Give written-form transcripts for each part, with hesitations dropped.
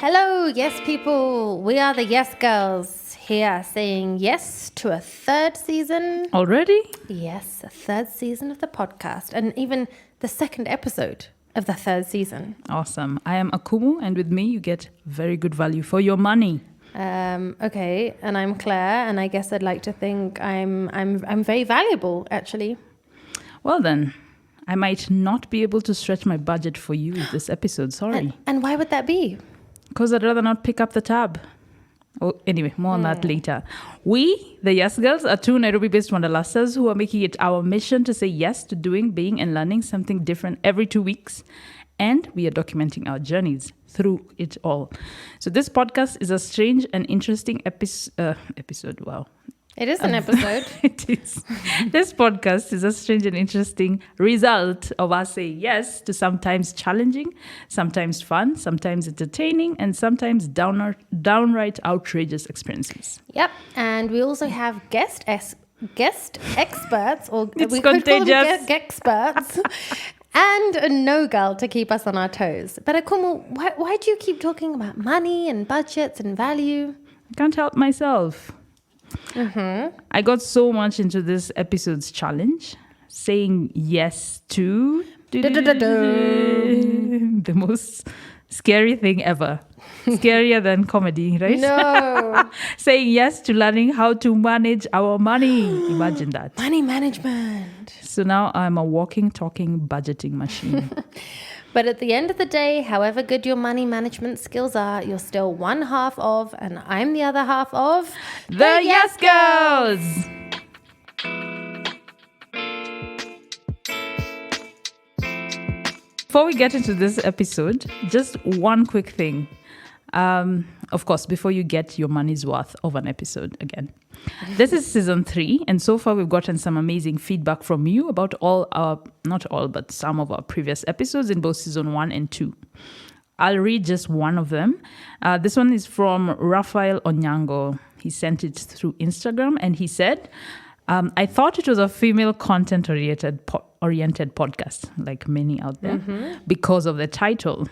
Hello, yes people. We are the Yes Girls here saying yes to a third season. Already? Yes, a third season of the podcast and even the second episode of the third season. Awesome. I am Akumu, and with me you get very good value for your money. Okay, and I'm Claire, and I guess I'd like to think I'm very valuable, actually. Well then, I might not be able to stretch my budget for you this episode, sorry. And why would that be? Because I'd rather not pick up the tab. Oh, anyway, more on that later. We, the Yes Girls, are two Nairobi-based wanderlusters who are making it our mission to say yes to doing, being, and learning something different every 2 weeks. And we are documenting our journeys through it all. So this podcast is a strange and interesting episode. Wow. It is an episode. It is. This podcast is a strange and interesting result of us saying yes to sometimes challenging, sometimes fun, sometimes entertaining, and sometimes downright outrageous experiences. Yep, and we also have guest experts, or It's we could call them contagious. experts, and a no girl to keep us on our toes. But Akumu, why do you keep talking about money and budgets and value? I can't help myself. Mm-hmm. I got so much into this episode's challenge, saying yes to the most scary thing ever. Scarier than comedy, right? No. Saying yes to learning how to manage our money. Imagine that. Money management. So now I'm a walking, talking budgeting machine. But at the end of the day, however good your money management skills are, you're still one half of, and I'm the other half of, The Yes Girls! Before we get into this episode, just one quick thing. Of course, before you get your money's worth of an episode again. This is season 3, and so far we've gotten some amazing feedback from you about not all, but some of our previous episodes in both season 1 and 2. I'll read just one of them. This one is from Rafael Onyango. He sent it through Instagram, and he said, I thought it was a female content-oriented podcast, like many out there, because of the title.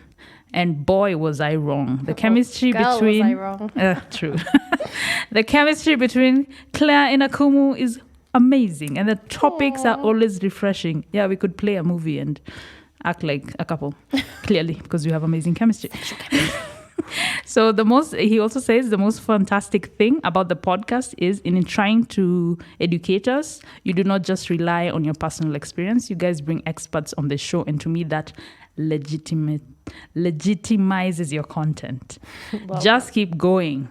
And boy, was I wrong. The chemistry between... was I wrong. True. The chemistry between Claire and Akumu is amazing. And the topics are always refreshing. Yeah, we could play a movie and act like a couple, clearly, because we have amazing chemistry. So he also says the most fantastic thing about the podcast is in trying to educate us, you do not just rely on your personal experience. You guys bring experts on the show. And to me, that legitimizes your content. Well, just keep going.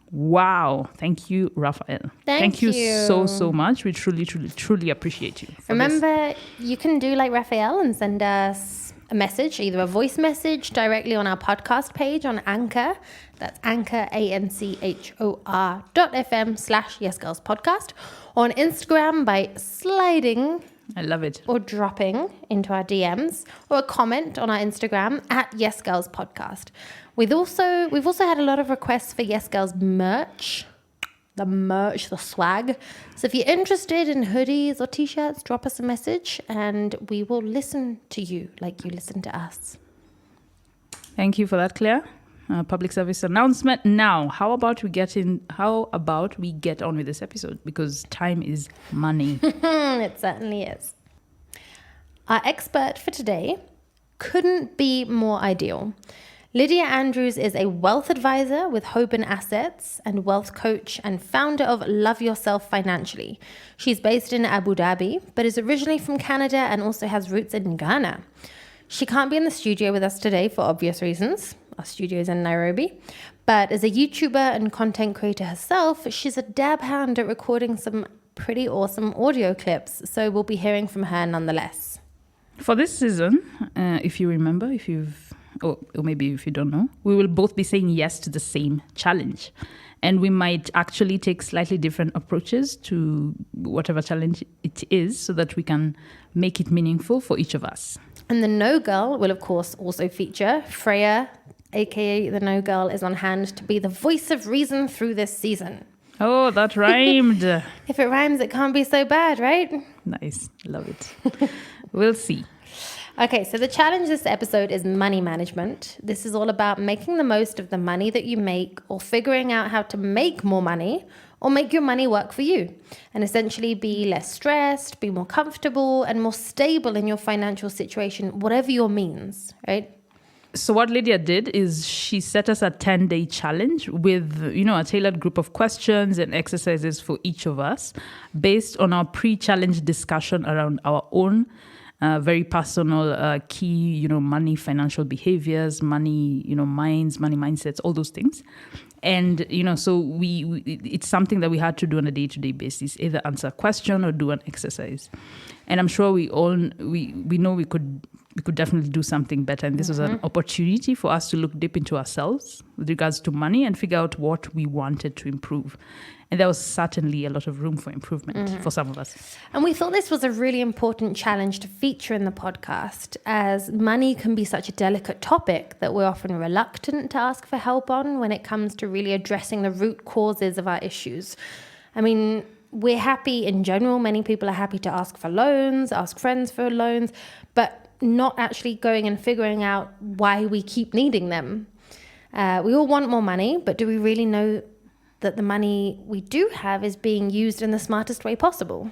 Wow. Thank you, Raphael. Thank you you. so much. We truly appreciate you. Remember, you can do like Raphael and send us a message, either a voice message directly on our podcast page on Anchor. That's Anchor, anchor.fm/YesGirlsPodcast. Or on Instagram by sliding... I love it. or dropping into our DMs, or a comment on our Instagram at Yes Girls Podcast. We've also had a lot of requests for Yes Girls merch. The swag. So if you're interested in hoodies or t-shirts, drop us a message and we will listen to you like you listen to us. Thank you for that, Claire. Public service announcement. Now, how about we get on with this episode, because time is money. It certainly is. Our expert for today couldn't be more ideal. Lydia Andrews is a wealth advisor with Hoban Assets and wealth coach and founder of Love Yourself Financially. She's based in Abu Dhabi, but is originally from Canada and also has roots in Ghana. She can't be in the studio with us today for obvious reasons. Our studio is in Nairobi. But as a YouTuber and content creator herself, she's a dab hand at recording some pretty awesome audio clips. So we'll be hearing from her nonetheless. For this season, if you remember, or maybe if you don't know, we will both be saying yes to the same challenge. And we might actually take slightly different approaches to whatever challenge it is so that we can make it meaningful for each of us. And the No Girl will, of course, also feature Freya, aka the No Girl, is on hand to be the voice of reason through this season. Oh, that rhymed. If it rhymes, it can't be so bad, right? Nice. Love it. We'll see. Okay, so the challenge this episode is money management. This is all about making the most of the money that you make or figuring out how to make more money or make your money work for you and essentially be less stressed, be more comfortable and more stable in your financial situation, whatever your means, right? So what Lydia did is she set us a 10-day challenge with, a tailored group of questions and exercises for each of us based on our pre-challenge discussion around our own very personal key, money, financial behaviors, money, minds, money mindsets, all those things. And, so we it's something that we had to do on a day-to-day basis, either answer a question or do an exercise. And I'm sure we know we could definitely do something better. And this was an opportunity for us to look deep into ourselves with regards to money and figure out what we wanted to improve. And there was certainly a lot of room for improvement for some of us. And we thought this was a really important challenge to feature in the podcast, as money can be such a delicate topic that we're often reluctant to ask for help on when it comes to really addressing the root causes of our issues. I mean, we're happy in general. Many people are happy to ask for loans, ask friends for loans, but not actually going and figuring out why we keep needing them. We all want more money, but do we really know that the money we do have is being used in the smartest way possible?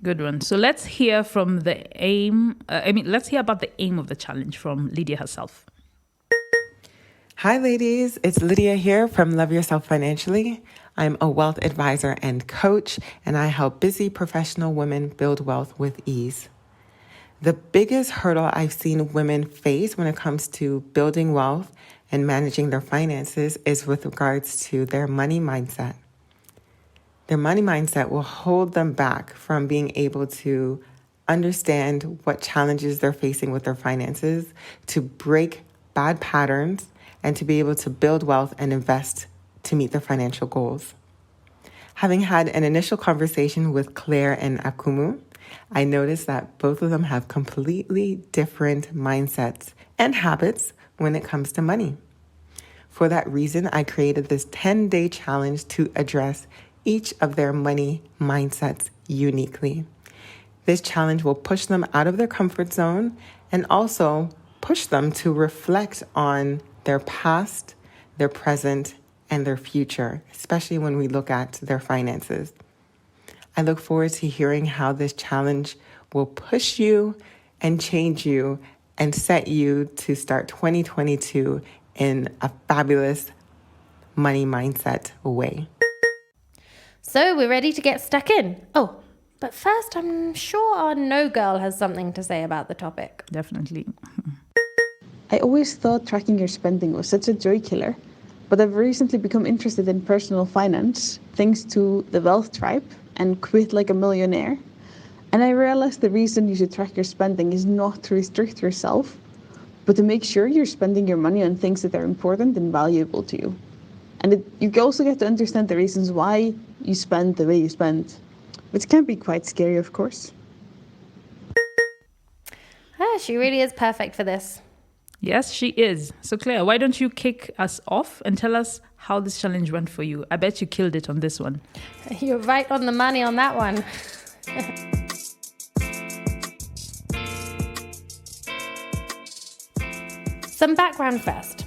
Good one. So let's hear from let's hear about the aim of the challenge from Lydia herself. Hi, ladies. It's Lydia here from Love Yourself Financially. I'm a wealth advisor and coach, and I help busy professional women build wealth with ease. The biggest hurdle I've seen women face when it comes to building wealth and managing their finances is with regards to their money mindset. Their money mindset will hold them back from being able to understand what challenges they're facing with their finances, to break bad patterns, and to be able to build wealth and invest to meet their financial goals. Having had an initial conversation with Claire and Akumu, I noticed that both of them have completely different mindsets and habits when it comes to money. For that reason, I created this 10-day challenge to address each of their money mindsets uniquely. This challenge will push them out of their comfort zone and also push them to reflect on their past, their present, and their future, especially when we look at their finances. I look forward to hearing how this challenge will push you and change you and set you to start 2022 in a fabulous money mindset way. So we're ready to get stuck in. Oh, but first, I'm sure our no girl has something to say about the topic. Definitely. I always thought tracking your spending was such a joy killer, but I've recently become interested in personal finance thanks to the Wealth Tribe and Quit Like a Millionaire. And I realized the reason you should track your spending is not to restrict yourself, but to make sure you're spending your money on things that are important and valuable to you. And you also get to understand the reasons why you spend the way you spend, which can be quite scary, of course. She really is perfect for this. Yes, she is. So Claire, why don't you kick us off and tell us how this challenge went for you? I bet you killed it on this one. You're right on the money on that one. Some background first.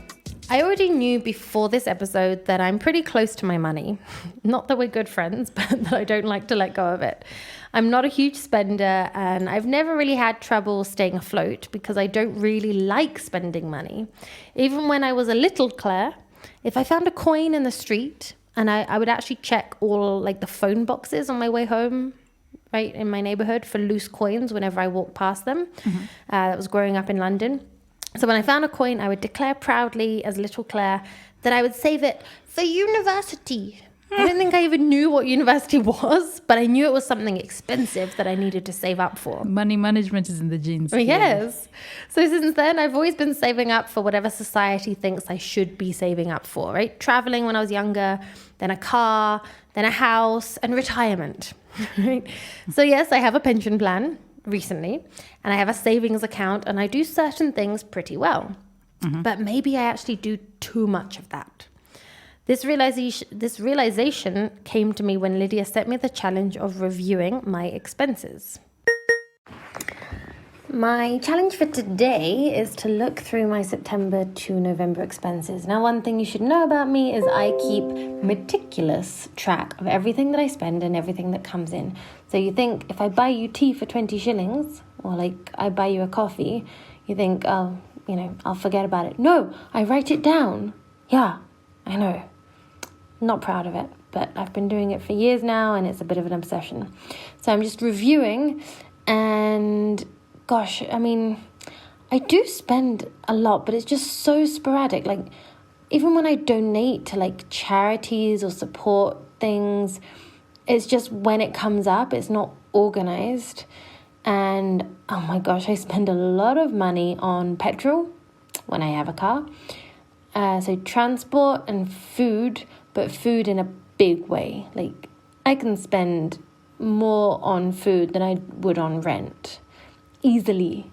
I already knew before this episode that I'm pretty close to my money. Not that we're good friends, but that I don't like to let go of it. I'm not a huge spender, and I've never really had trouble staying afloat because I don't really like spending money. Even when I was a little Claire, if I found a coin in the street, and I would actually check all like the phone boxes on my way home, right, in my neighborhood for loose coins whenever I walked past them. That was growing up in London. So when I found a coin, I would declare proudly as little Claire that I would save it for university. I don't think I even knew what university was, but I knew it was something expensive that I needed to save up for. Money management is in the genes. Yes. So since then, I've always been saving up for whatever society thinks I should be saving up for, right? Traveling when I was younger, then a car, then a house, and retirement, right? So yes, I have a pension plan recently, and I have a savings account, and I do certain things pretty well. But maybe I actually do too much of that. This realization came to me when Lydia set me the challenge of reviewing my expenses. My challenge for today is to look through my September to November expenses. Now, one thing you should know about me is I keep meticulous track of everything that I spend and everything that comes in. So you think if I buy you tea for 20 shillings, or like I buy you a coffee, you think, oh, I'll forget about it. No, I write it down. Yeah, I know. Not proud of it, but I've been doing it for years now and it's a bit of an obsession. So I'm just reviewing and gosh, I do spend a lot, but it's just so sporadic. Like, even when I donate to like charities or support things, it's just when it comes up, it's not organized. And oh my gosh, I spend a lot of money on petrol when I have a car. So transport and food, but food in a big way. Like, I can spend more on food than I would on rent. Easily.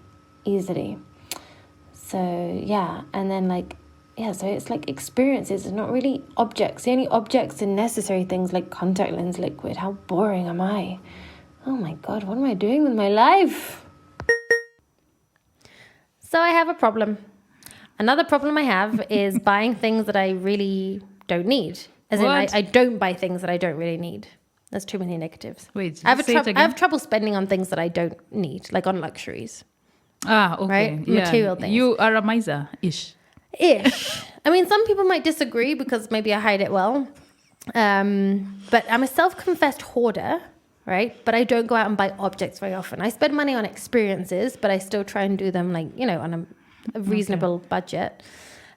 So yeah, and then so it's like experiences and not really objects. The only objects are necessary things like contact lens liquid. How boring am I? Oh my God, what am I doing with my life? So I have a problem. Another problem I have is buying things that I really don't need. As in, I don't buy things that I don't really need. There's too many negatives. Wait, I have trouble spending on things that I don't need, like on luxuries. Ah, okay. Right? Yeah. Material things. You are a miser-ish. Ish. Some people might disagree because maybe I hide it well. But I'm a self-confessed hoarder, right? But I don't go out and buy objects very often. I spend money on experiences, but I still try and do them on a reasonable budget.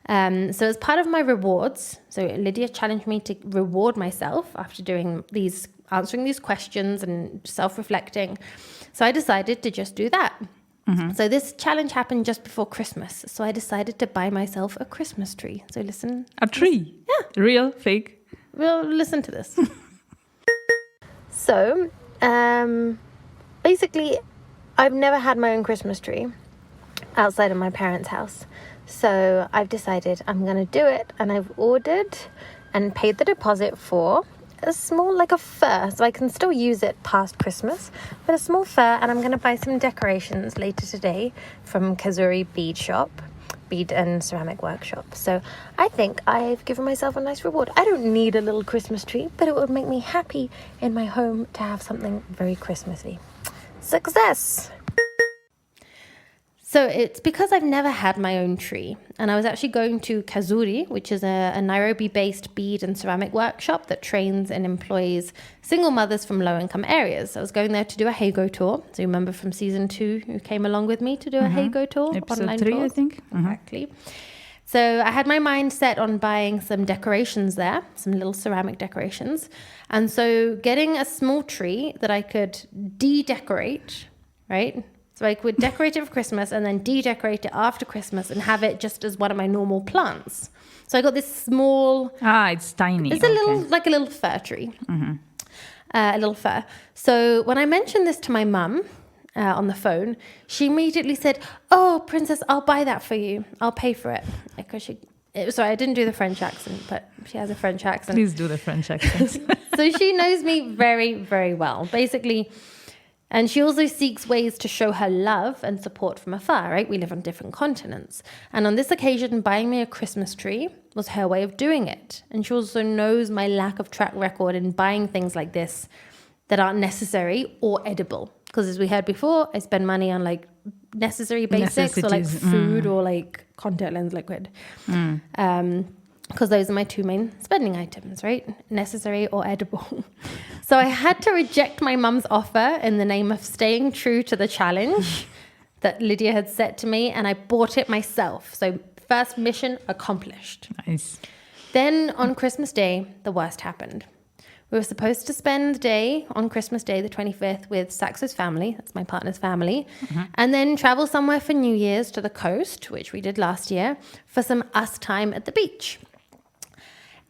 So as part of my rewards, so Lydia challenged me to reward myself after answering these questions and self-reflecting. So I decided to just do that. Mm-hmm. So this challenge happened just before Christmas. So I decided to buy myself a Christmas tree. So listen. A tree? Yeah. Real? Fake? Well, listen to this. So, basically, I've never had my own Christmas tree outside of my parents' house. So I've decided I'm going to do it, and I've ordered and paid the deposit for a small, like a fur, so I can still use it past Christmas, but a small fur, and I'm going to buy some decorations later today from Kazuri Bead and Ceramic Workshop. So I think I've given myself a nice reward. I don't need a little Christmas tree, but it would make me happy in my home to have something very Christmassy. Success! So it's because I've never had my own tree, and I was actually going to Kazuri, which is a Nairobi-based bead and ceramic workshop that trains and employs single mothers from low-income areas. I was going there to do a Heigo tour. So you remember from season 2, you came along with me to do a Heigo tour? Episode online 3, tours. I think. Exactly. So I had my mind set on buying some decorations there, some little ceramic decorations. And so getting a small tree that I could de-decorate, right? So I would decorate it for Christmas and then de-decorate it after Christmas and have it just as one of my normal plants. So I got this small... it's tiny. It's a little fir tree. Mm-hmm. A little fir. So when I mentioned this to my mum on the phone, she immediately said, "Oh, Princess, I'll buy that for you. I'll pay for it." Sorry, I didn't do the French accent, but she has a French accent. Please do the French accent. So she knows me very, very well. Basically... And she also seeks ways to show her love and support from afar, right? We live on different continents. And on this occasion, buying me a Christmas tree was her way of doing it. And she also knows my lack of track record in buying things like this that aren't necessary or edible. Because as we heard before, I spend money on like necessary basics or like food or like contact lens liquid. Because those are my two main spending items, right? Necessary or edible. So I had to reject my mum's offer in the name of staying true to the challenge that Lydia had set to me, and I bought it myself. So first mission accomplished. Nice. Then on Christmas Day, the worst happened. We were supposed to spend the day on Christmas Day, the 25th, with Saxo's family, that's my partner's family, and then travel somewhere for New Year's to the coast, which we did last year, for some us time at the beach.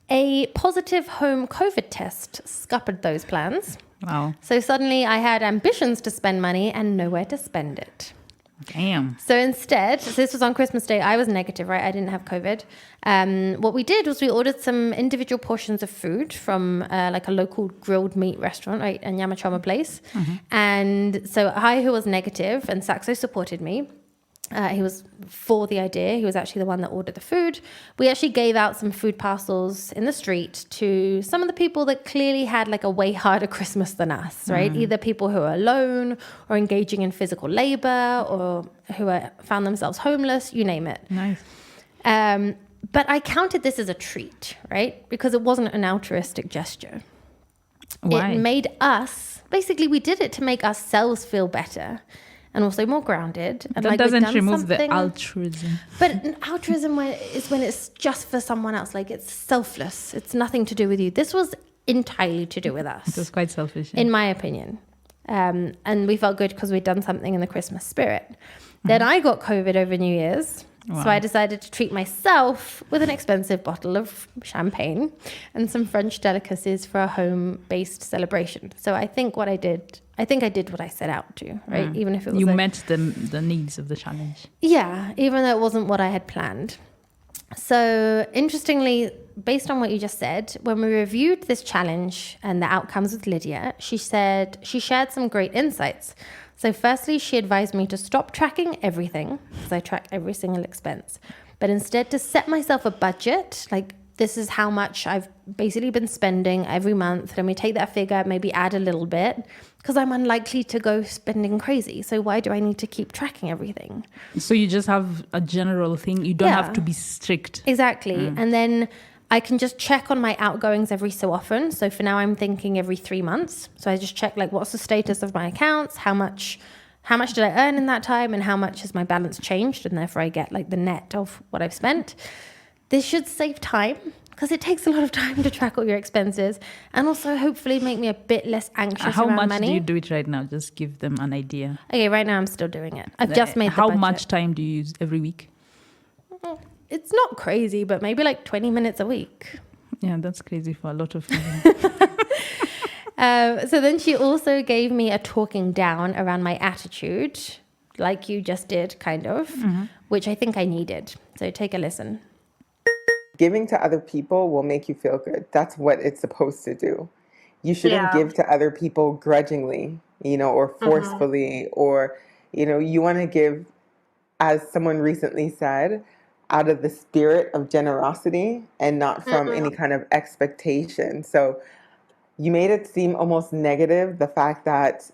A positive home COVID test scuppered those plans. Wow. So suddenly I had ambitions to spend money and nowhere to spend it. Damn. So instead, this was on Christmas Day, I was negative, right? I didn't have COVID. What we did was we ordered some individual portions of food from like a local grilled meat restaurant, right? A Nyamachoma place. And so I, who was negative, and Saxo supported me. He was for the idea. He was actually the one that ordered the food. We actually gave out some food parcels in the street to some of the people that clearly had like a way harder Christmas than us, right? Either people who are alone or engaging in physical labor or who found themselves homeless, you name it. Nice. But I counted this as a treat, right? Because it wasn't an altruistic gesture. Why? It made us, basically we did it to make ourselves feel better. And also more grounded. And That like doesn't we've done remove the something- altruism. But altruism is when it's just for someone else. Like it's selfless. It's nothing to do with you. This was entirely to do with us. It was quite selfish. In my opinion. And we felt good because we'd done something in the Christmas spirit. Then I got COVID over New Year's. Wow. So I decided to treat myself with an expensive bottle of champagne and some French delicacies for a home-based celebration. So I think I did what I set out to, right? Even if it was You met the needs of the challenge. yeah, even though it wasn't what I had planned. So interestingly, based on what you just said, when we reviewed this challenge and the outcomes with Lydia, she said she shared some great insights. So firstly, she advised me to stop tracking everything, because I track every single expense, but instead to set myself a budget, like this is how much I've basically been spending every month. Let me take that figure, maybe add a little bit, because I'm unlikely to go spending crazy. So why do I need to keep tracking everything? So you just have a general thing. You don't Yeah. have to be strict. Exactly. And then I can just check on my outgoings every so often. So for now, I'm thinking every 3 months. So I just check like what's the status of my accounts, how much did I earn in that time, and how much has my balance changed, and therefore I get like the net of what I've spent. This should save time because it takes a lot of time to track all your expenses, and also hopefully make me a bit less anxious How around much money. do you do it right now? Just give them an idea. Okay, right now I'm still doing it. I've just made the How budget. much time do you use every week? It's not crazy, but maybe like 20 minutes a week. Yeah, that's crazy for a lot of people. So then she also gave me a talking down around my attitude, like you just did, kind of, which I think I needed. So take a listen. Giving to other people will make you feel good. That's what it's supposed to do. You shouldn't give to other people grudgingly, or forcefully, or, you want to give, as someone recently said, out of the spirit of generosity and not from any kind of expectation. So you made it seem almost negative, the fact that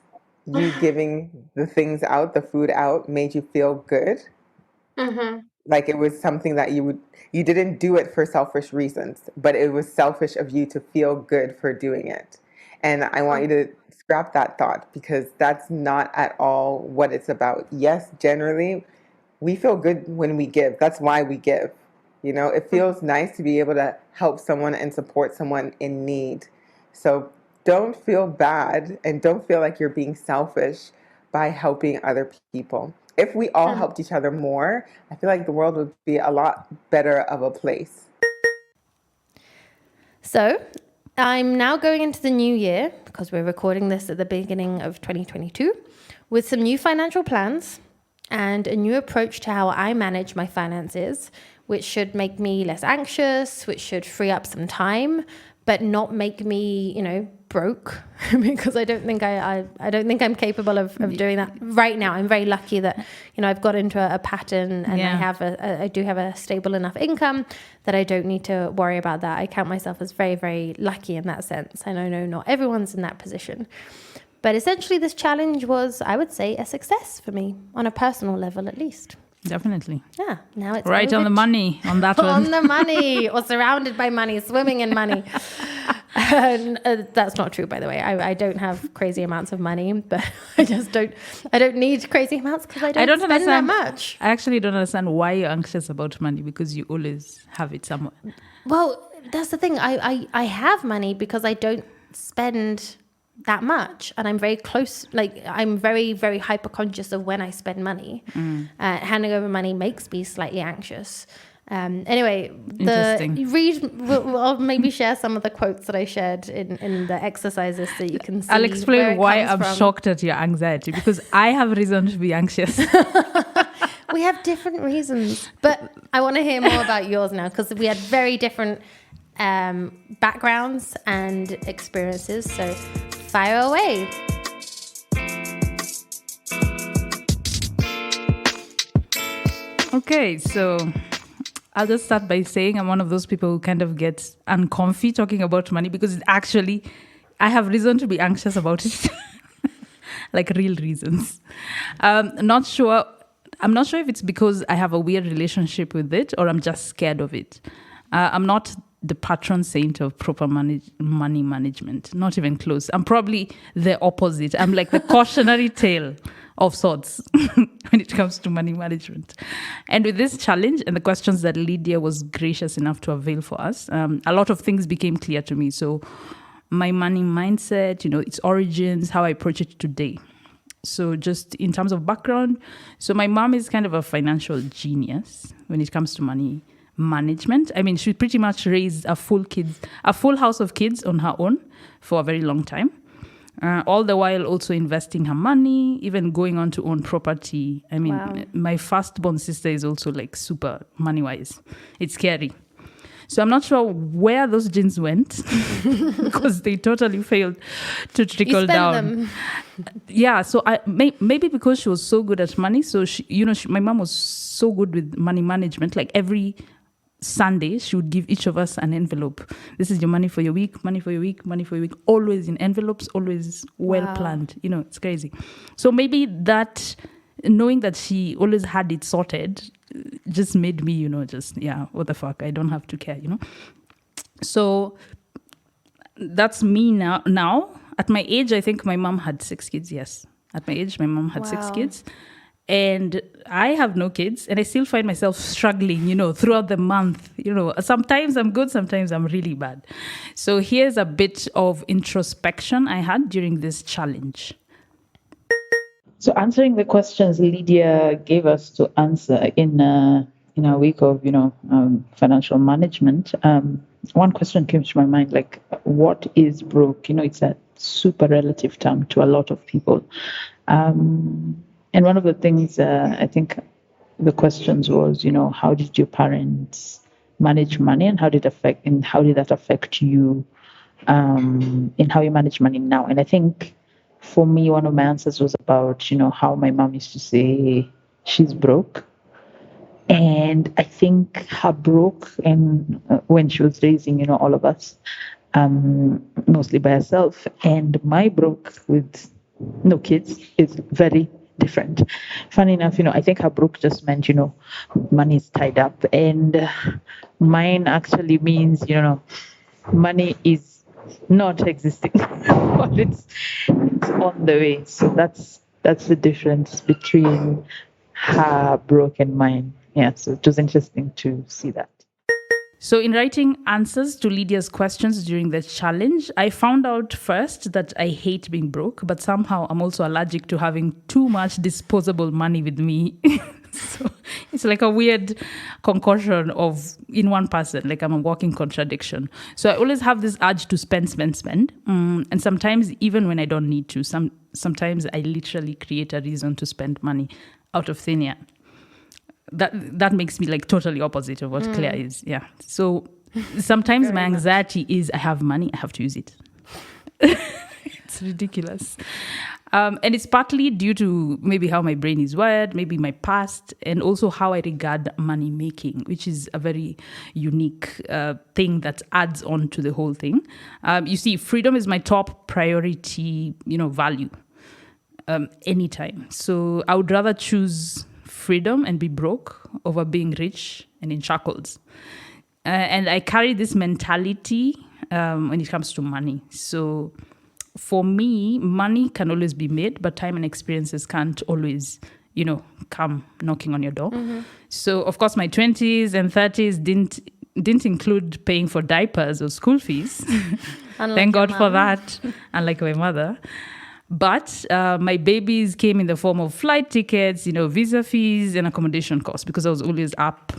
you giving the things out, the food out, made you feel good. Like it was something that you didn't do it for selfish reasons, but it was selfish of you to feel good for doing it. And I want you to scrap that thought, because that's not at all what it's about. Yes, generally, we feel good when we give. That's why we give. It feels nice to be able to help someone and support someone in need. So don't feel bad and don't feel like you're being selfish by helping other people. If we all helped each other more, I feel like the world would be a lot better of a place. So I'm now going into the new year, because we're recording this at the beginning of 2022, with some new financial plans and a new approach to how I manage my finances, which should make me less anxious, which should free up some time, but not make me, broke, because I don't think I'm capable of doing that right now. I'm very lucky that, I've got into a pattern, and I do have a stable enough income that I don't need to worry about that. I count myself as very, very lucky in that sense. And I know not everyone's in that position. But essentially this challenge was, I would say, a success for me on a personal level, at least. Definitely. Yeah, now it's Right on the money on that one. on the money, or surrounded by money, swimming in money. And, that's not true, by the way. I don't have crazy amounts of money, but I don't need crazy amounts because I don't spend that much. I actually don't understand why you're anxious about money, because you always have it somewhere. Well, that's the thing. I have money because I don't spend that much, and I'm very close. Like I'm very, very hyper conscious of when I spend money. Handing over money makes me slightly anxious. Anyway, I'll maybe share some of the quotes that I shared in the exercises so you can see. I'll explain why I'm shocked at your anxiety, because I have reason to be anxious. We have different reasons, but I want to hear more about yours now, because we had very different backgrounds and experiences. So fire away. Okay, so I'll just start by saying I'm one of those people who kind of gets uncomfy talking about money, because it actually, I have reason to be anxious about it. Like real reasons. I'm not sure if it's because I have a weird relationship with it or I'm just scared of it. I'm not the patron saint of proper money management, not even close. I'm probably the opposite. I'm like the cautionary tale of sorts when it comes to money management. And with this challenge and the questions that Lydia was gracious enough to avail for us, a lot of things became clear to me. So my money mindset, its origins, how I approach it today. So just in terms of background, so my mom is kind of a financial genius when it comes to money management. I mean, she pretty much raised a full house of kids on her own for a very long time. All the while also investing her money, even going on to own property. I mean, wow. My firstborn sister is also like super money-wise. It's scary. So I'm not sure where those genes went because they totally failed to trickle down. Them. Yeah, so maybe because she was so good at money. So my mom was so good with money management. Like every Sunday, she would give each of us an envelope. This is your money for your week, money for your week, money for your week. Always in envelopes, always well planned. It's crazy. So maybe that, knowing that she always had it sorted, just made me, what the fuck? I don't have to care, So that's me now. At my age, I think my mom had 6 kids. Yes. At my age, my mom had 6 kids. And I have no kids, and I still find myself struggling, throughout the month. Sometimes I'm good, sometimes I'm really bad. So here's a bit of introspection I had during this challenge. So answering the questions Lydia gave us to answer in a week of, financial management, one question came to my mind, like, what is broke? It's a super relative term to a lot of people. And one of the things I think the questions was, how did your parents manage money, and how did that affect you in how you manage money now? And I think for me, one of my answers was about, how my mom used to say she's broke. And I think her broke, and when she was raising, all of us, mostly by herself, and my broke with no kids is very different. Funny enough, I think her broke just meant, money is tied up, and mine actually means, money is not existing, but it's on the way. So that's the difference between her broke and mine. Yeah, so it was interesting to see that. So in writing answers to Lydia's questions during the challenge, I found out first that I hate being broke, but somehow I'm also allergic to having too much disposable money with me. So it's like a weird concoction in one person, like I'm a walking contradiction. So I always have this urge to spend. And sometimes even when I don't need to, sometimes I literally create a reason to spend money out of thin air. That makes me like totally opposite of what Claire is. Yeah. So sometimes my anxiety is I have money, I have to use it. It's ridiculous. And it's partly due to maybe how my brain is wired, maybe my past, and also how I regard money making, which is a very unique thing that adds on to the whole thing. You see, freedom is my top priority, value anytime. So I would rather choose freedom and be broke over being rich and in shackles. And I carry this mentality when it comes to money. So for me, money can always be made, but time and experiences can't always, come knocking on your door. Mm-hmm. So of course, my 20s and 30s didn't include paying for diapers or school fees. Thank God for that, unlike my mother. But my babies came in the form of flight tickets, visa fees and accommodation costs, because I was always up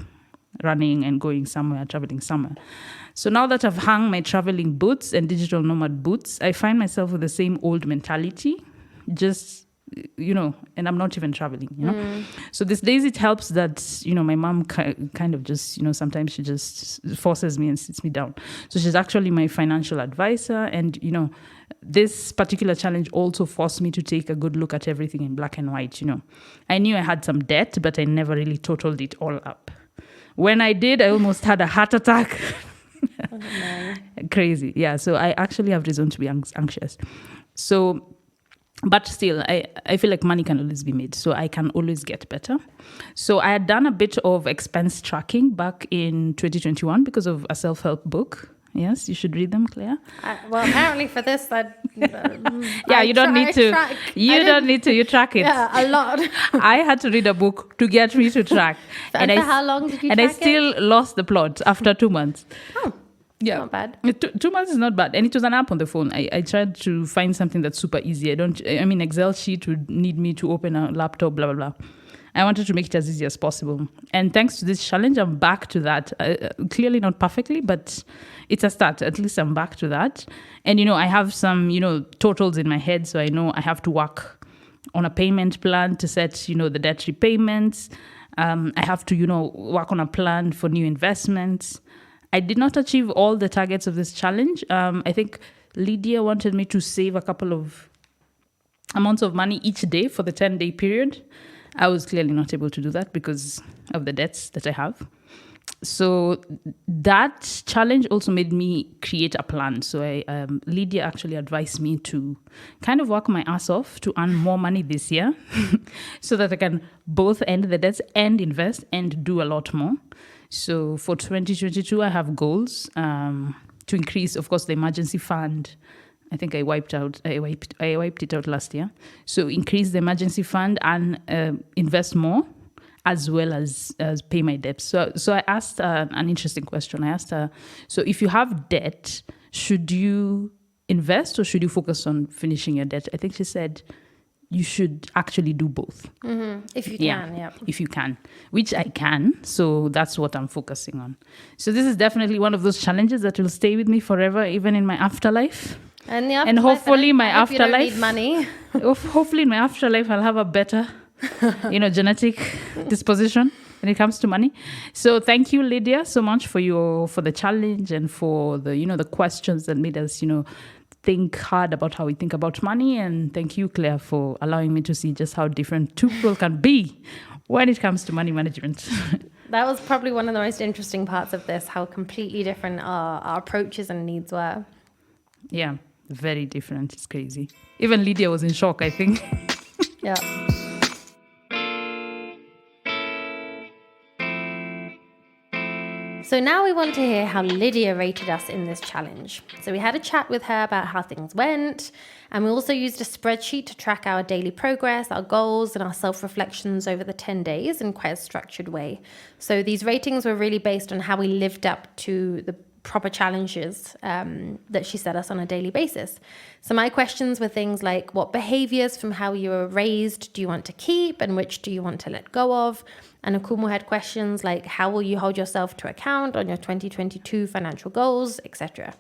running and going somewhere, traveling somewhere. So now that I've hung my traveling boots and digital nomad boots, I find myself with the same old mentality, just, and I'm not even traveling, So these days it helps that, my mom kind of just, sometimes she just forces me and sits me down. So she's actually my financial advisor. And, this particular challenge also forced me to take a good look at everything in black and white, I knew I had some debt, but I never really totaled it all up. When I did, I almost had a heart attack. Oh, no. Crazy. Yeah. So I actually have reason to be anxious. So, but still, I feel like money can always be made. So I can always get better. So I had done a bit of expense tracking back in 2021 because of a self-help book. Yes, you should read them, Claire. Well, apparently for this, you don't need to. You don't need to. You track it. Yeah, a lot. I had to read a book to get me to track. And for how long did you track it? And I still lost the plot after 2 months. Oh, yeah, not bad. 2 months is not bad. And it was an app on the phone. I tried to find something that's super easy. Excel sheet would need me to open a laptop, blah, blah, blah. I wanted to make it as easy as possible. And thanks to this challenge, I'm back to that. Clearly not perfectly, but it's a start. At least I'm back to that. And, I have some, totals in my head. So I know I have to work on a payment plan to set, the debt repayments. I have to, work on a plan for new investments. I did not achieve all the targets of this challenge. I think Lydia wanted me to save a couple of amounts of money each day for the 10-day period. I was clearly not able to do that because of the debts that I have. So that challenge also made me create a plan. So Lydia actually advised me to kind of work my ass off to earn more money this year so that I can both end the debts and invest and do a lot more. So for 2022, I have goals to increase, of course, the emergency fund. I think I wiped it out last year. So increase the emergency fund and invest more, as well as pay my debts. So I asked an interesting question. I asked her, so if you have debt, should you invest or should you focus on finishing your debt? I think she said you should actually do both. Mm-hmm. If you can, yeah. If you can, which I can. So that's what I'm focusing on. So this is definitely one of those challenges that will stay with me forever, even in my afterlife. And hopefully my afterlife, you don't need money. Hopefully in my afterlife, I'll have a better, genetic disposition when it comes to money. So thank you, Lydia, so much for the challenge and for the questions that made us, think hard about how we think about money. And thank you, Claire, for allowing me to see just how different two people can be when it comes to money management. That was probably one of the most interesting parts of this, how completely different our approaches and needs were. Yeah, very different. It's crazy. Even Lydia was in shock, I think. Yeah. So now we want to hear how Lydia rated us in this challenge. So we had a chat with her about how things went, and we also used a spreadsheet to track our daily progress, our goals, and our self-reflections over the 10 days in quite a structured way. So these ratings were really based on how we lived up to the proper challenges that she set us on a daily basis. So my questions were things like, what behaviors from how you were raised do you want to keep and which do you want to let go of? And Akumu had questions like, how will you hold yourself to account on your 2022 financial goals, etc.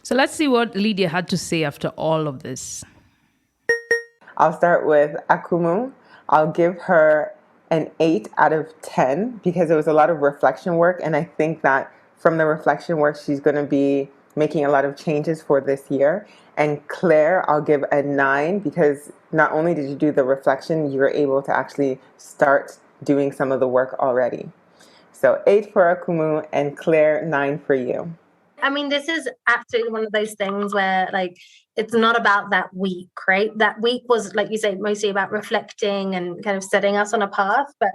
So let's see what Lydia had to say after all of this. I'll start with Akumu. I'll give her an 8 out of 10 because it was a lot of reflection work. And I think that from the reflection work, she's going to be making a lot of changes for this year. And Claire, I'll give a 9 because not only did you do the reflection, you were able to actually start doing some of the work already. So 8 for Akumu and Claire, 9 for you. I mean, this is absolutely one of those things where, like, it's not about that week, right? That week was, like you say, mostly about reflecting and kind of setting us on a path. But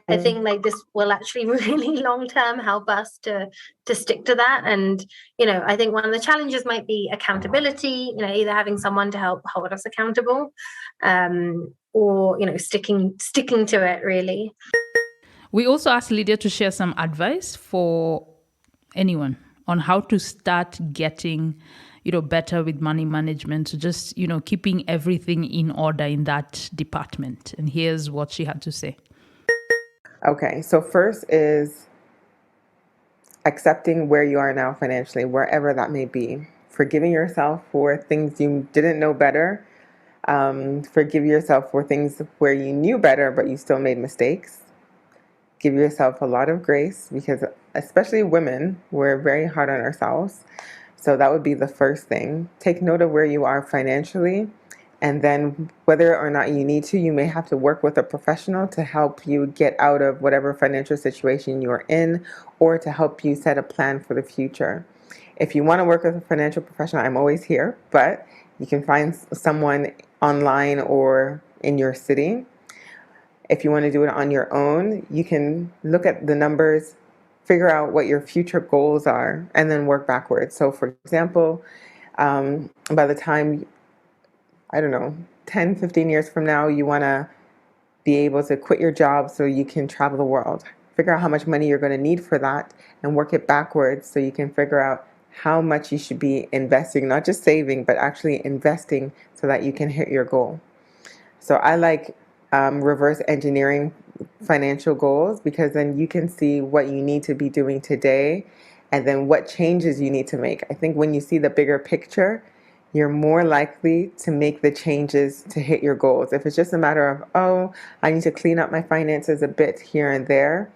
I think like this will actually really long-term help us to stick to that. And, I think one of the challenges might be accountability, either having someone to help hold us accountable or, sticking to it, really. We also asked Lydia to share some advice for anyone on how to start getting, better with money management. So just, keeping everything in order in that department. And here's what she had to say. Okay, so first is accepting where you are now financially, wherever that may be. Forgiving yourself for things you didn't know better. Forgive yourself for things where you knew better, but you still made mistakes. Give yourself a lot of grace because, especially women, we're very hard on ourselves. So that would be the first thing. Take note of where you are financially. And then whether or not you need to, you may have to work with a professional to help you get out of whatever financial situation you are in or to help you set a plan for the future. If you want to work with a financial professional, I'm always here, but you can find someone online or in your city. If you want to do it on your own, you can look at the numbers, figure out what your future goals are, and then work backwards. So, for example, by the time, I don't know, 10, 15 years from now, you want to be able to quit your job so you can travel the world. Figure out how much money you're going to need for that and work it backwards so you can figure out how much you should be investing, not just saving, but actually investing so that you can hit your goal. So I like reverse engineering financial goals because then you can see what you need to be doing today and then what changes you need to make. I think when you see the bigger picture, you're more likely to make the changes to hit your goals. If it's just a matter of, oh, I need to clean up my finances a bit here and there,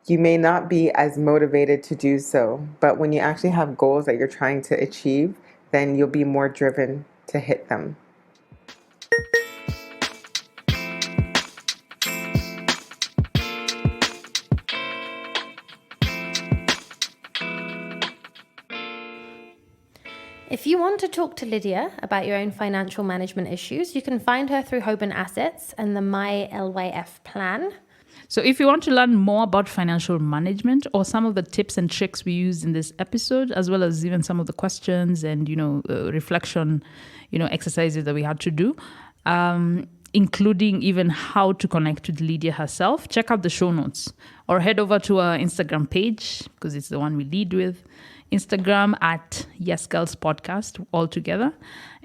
you may not be as motivated to do so. But when you actually have goals that you're trying to achieve, then you'll be more driven to hit them. If you want to talk to Lydia about your own financial management issues, you can find her through Hoban Assets and the My LYF plan. So if you want to learn more about financial management or some of the tips and tricks we used in this episode, as well as even some of the questions and, reflection, exercises that we had to do, including even how to connect with Lydia herself, check out the show notes or head over to our Instagram page because it's the one we lead with. Instagram at Yes Girls Podcast all together,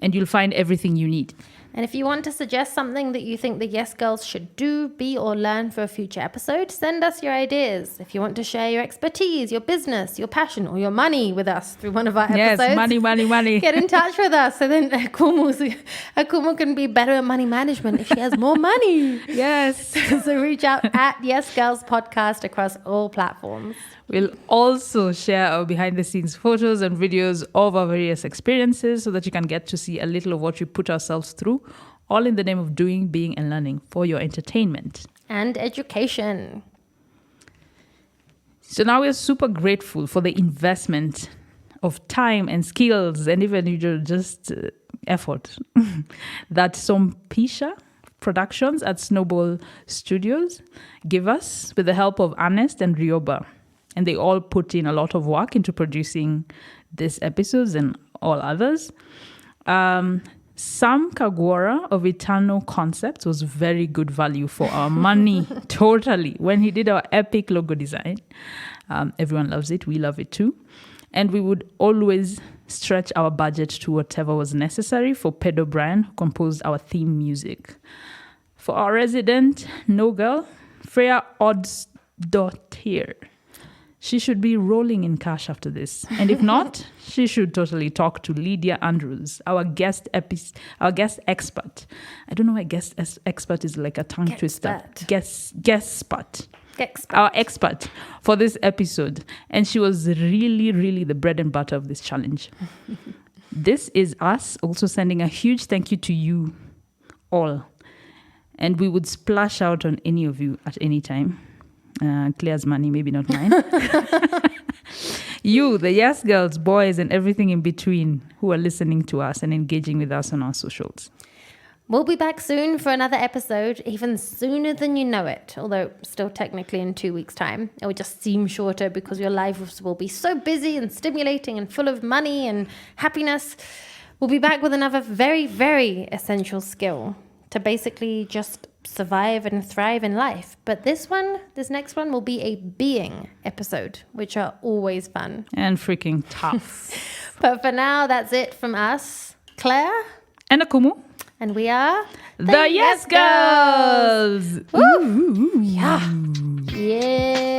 and you'll find everything you need. And if you want to suggest something that you think the Yes Girls should do, be, or learn for a future episode, send us your ideas. If you want to share your expertise, your business, your passion, or your money with us through one of our episodes. Yes, money. Get in touch with us so then Akumu can be better at money management if she has more money. Yes. So reach out at Yes Girls Podcast across all platforms. We'll also share our behind-the-scenes photos and videos of our various experiences so that you can get to see a little of what we put ourselves through, all in the name of doing, being, and learning for your entertainment. And education. So now we're super grateful for the investment of time and skills and even just effort that Sompisha Productions at Snowball Studios give us with the help of Ernest and Rioba. And they all put in a lot of work into producing these episodes and all others. Sam Kagwara of Eternal Concepts was very good value for our money, totally. When he did our epic logo design, everyone loves it. We love it too. And we would always stretch our budget to whatever was necessary for Pedro Bryan, who composed our theme music. For our resident, no girl, Freya Odds.here. She should be rolling in cash after this. And if not, she should totally talk to Lydia Andrews, our guest expert. I don't know why guest expert is like a tongue twister. Our expert for this episode. And she was really, really the bread and butter of this challenge. This is us also sending a huge thank you to you all. And we would splash out on any of you at any time. Claire's money, maybe not mine. You, the Yes Girls, boys, and everything in between who are listening to us and engaging with us on our socials. We'll be back soon for another episode, even sooner than you know it, although still technically in 2 weeks' time. It will just seem shorter because your lives will be so busy and stimulating and full of money and happiness. We'll be back with another very, very essential skill to basically just survive and thrive in life. But this next one will be a being episode, which are always fun. And freaking tough. But for now, that's it from us. Claire? And Akumu. And we are The Yes Girls! Woo! Yeah. Yeah.